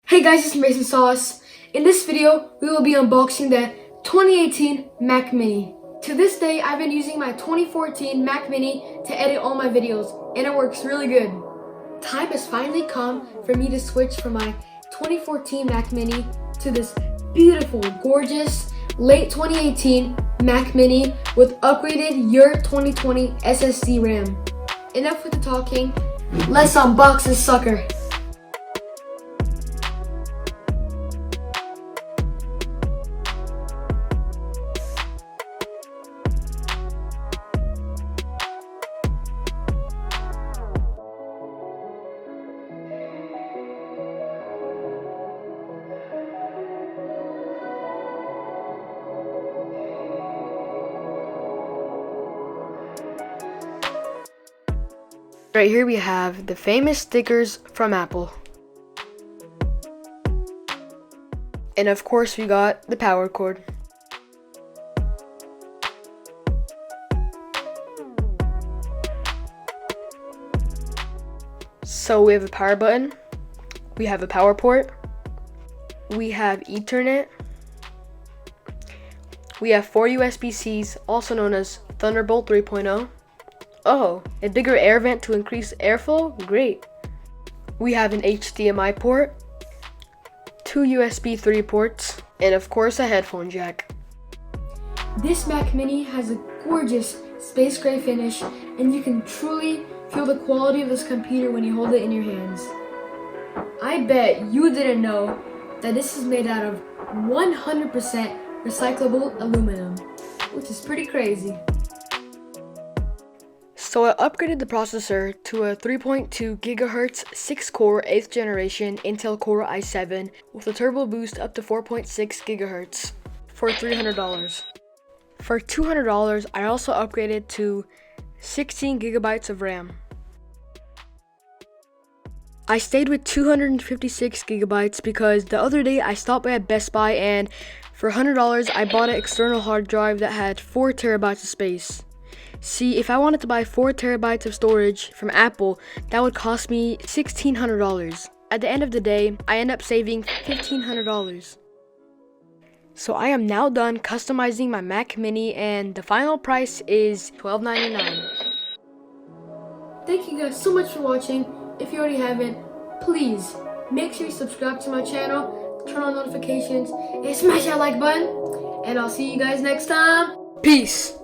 Hey guys, it's Mason Sauce. In this video, we will be unboxing the 2018 Mac Mini. To this day, I've been using my 2014 Mac Mini to edit all my videos, and it works really good. Time has finally come for me to switch from my 2014 Mac Mini to this beautiful, gorgeous, late 2018 Mac Mini with upgraded year 2020 SSD RAM. Enough with the talking, let's unbox this sucker. Right here we have the famous stickers from Apple. And of course we got the power cord. So we have a power button, we have a power port, we have Ethernet, we have 4 USB-Cs, also known as Thunderbolt 3.0. Oh, a bigger air vent to increase airflow? Great. We have an HDMI port, 2 USB 3 ports, and of course a headphone jack. This Mac Mini has a gorgeous space gray finish, and you can truly feel the quality of this computer when you hold it in your hands. I bet you didn't know that this is made out of 100% recyclable aluminum, which is pretty crazy. So I upgraded the processor to a 3.2 GHz 6-core 8th generation Intel Core i7 with a turbo boost up to 4.6 GHz for $300. For $200, I also upgraded to 16 GB of RAM. I stayed with 256 GB because the other day I stopped by at Best Buy and for $100 I bought an external hard drive that had 4 TB of space. See, if I wanted to buy 4 TB of storage from Apple, that would cost me $1,600. At the end of the day, I end up saving $1,500. So I am now done customizing my Mac Mini and the final price is $12.99. Thank you guys so much for watching. If you already haven't, please make sure you subscribe to my channel, turn on notifications, and smash that like button. And I'll see you guys next time. Peace!